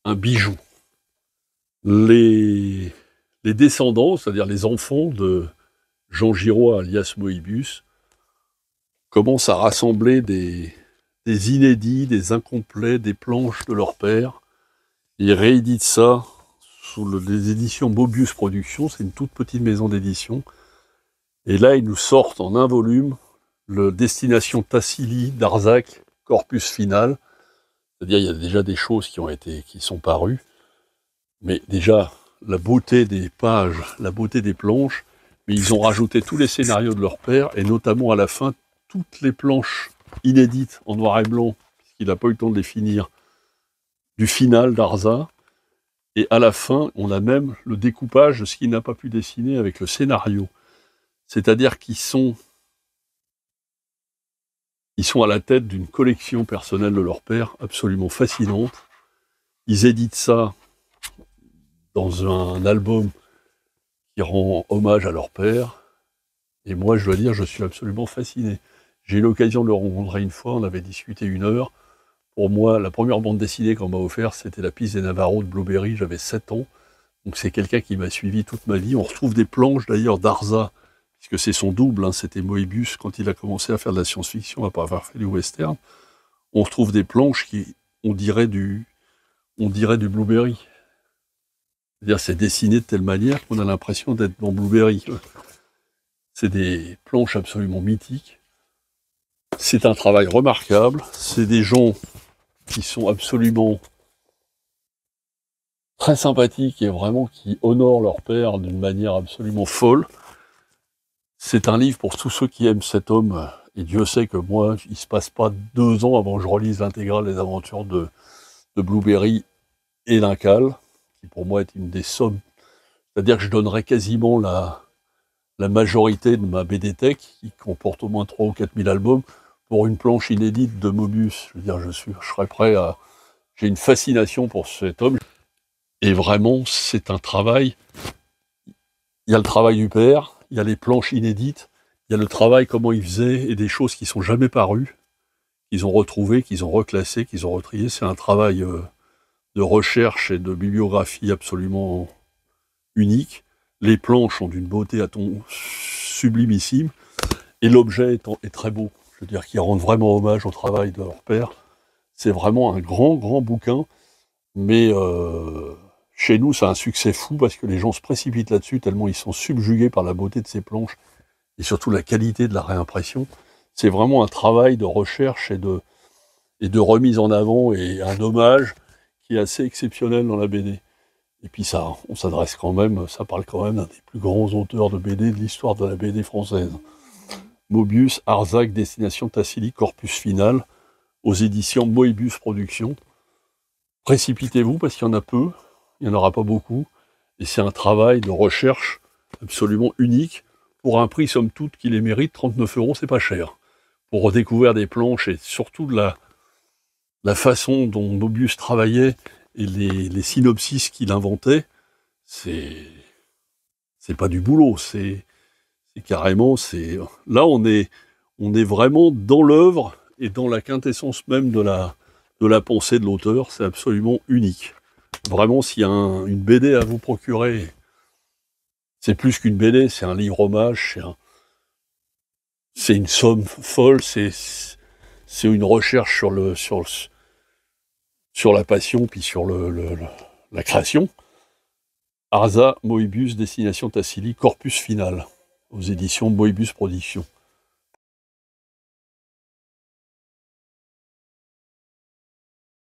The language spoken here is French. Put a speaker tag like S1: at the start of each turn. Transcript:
S1: un bijou. Les descendants, c'est-à-dire les enfants de Jean Giraud alias Moebius, commencent à rassembler des inédits, des incomplets, des planches de leur père. Ils rééditent ça sous les éditions Moebius Productions, c'est une toute petite maison d'édition. Et là, ils nous sortent en un volume le Destination Tassili d'Arzac, Corpus Final. C'est-à-dire, il y a déjà des choses qui sont parues, mais déjà, la beauté des pages, la beauté des planches, mais ils ont rajouté tous les scénarios de leur père, et notamment à la fin, toutes les planches inédites en noir et blanc, puisqu'il n'a pas eu le temps de les finir, du final d'Arza. Et à la fin, on a même le découpage de ce qu'il n'a pas pu dessiner avec le scénario. C'est-à-dire qu'ils sont à la tête d'une collection personnelle de leur père absolument fascinante. Ils éditent ça dans un album qui rend hommage à leur père. Et moi, je dois dire, je suis absolument fasciné. J'ai eu l'occasion de le rencontrer une fois, on avait discuté 1 heure. Pour moi, la première bande dessinée qu'on m'a offerte, c'était La Piste des Navarros de Blueberry, j'avais 7 ans. Donc c'est quelqu'un qui m'a suivi toute ma vie. On retrouve des planches d'ailleurs d'Arza, puisque c'est son double, hein, c'était Moebius quand il a commencé à faire de la science-fiction après avoir fait du western. On retrouve des planches qui, on dirait du Blueberry. C'est-à-dire c'est dessiné de telle manière qu'on a l'impression d'être dans Blueberry. C'est des planches absolument mythiques. C'est un travail remarquable. C'est des gens qui sont absolument très sympathiques et vraiment qui honorent leur père d'une manière absolument folle. C'est un livre pour tous ceux qui aiment cet homme. Et Dieu sait que moi, il ne se passe pas 2 ans avant que je relise l'intégrale des aventures de Blueberry et d'Incal, qui pour moi est une des sommes. C'est-à-dire que je donnerais quasiment la majorité de ma BD Tech, qui comporte au moins 3 ou 4 000 albums, pour une planche inédite de Moebius. Je veux dire, je serais prêt à... J'ai une fascination pour cet homme. Et vraiment, c'est un travail... Il y a le travail du père, il y a les planches inédites, il y a le travail, comment il faisait, et des choses qui sont jamais parues, qu'ils ont retrouvées, qu'ils ont reclassées, qu'ils ont retriées. C'est un travail de recherche et de bibliographie absolument unique. Les planches ont d'une beauté à ton sublimissime, et l'objet est très beau. Je veux dire, qui rend vraiment hommage au travail de leur père. C'est vraiment un grand, grand bouquin, mais chez nous, c'est un succès fou parce que les gens se précipitent là-dessus tellement ils sont subjugués par la beauté de ces planches et surtout la qualité de la réimpression. C'est vraiment un travail de recherche et de remise en avant et un hommage qui est assez exceptionnel dans la BD. Et puis ça, on s'adresse quand même, ça parle quand même d'un des plus grands auteurs de BD de l'histoire de la BD française. Moebius, Arzac, Destination Tassili, Corpus Final, aux éditions Moebius Productions. Précipitez-vous parce qu'il y en a peu, il n'y en aura pas beaucoup, et c'est un travail de recherche absolument unique, pour un prix somme toute qui les mérite. 39 €, c'est pas cher. Pour redécouvrir des planches et surtout de la façon dont Moebius travaillait et les synopsis qu'il inventait, c'est pas du boulot, c'est carrément, là on est vraiment dans l'œuvre et dans la quintessence même de la pensée de l'auteur. C'est absolument unique. Vraiment, s'il y a une BD à vous procurer, c'est plus qu'une BD, c'est un livre hommage, c'est une somme folle, c'est une recherche sur la passion, puis sur la création. Arza, Moebius, Destination Tassili, Corpus Final, aux éditions Moebius Productions.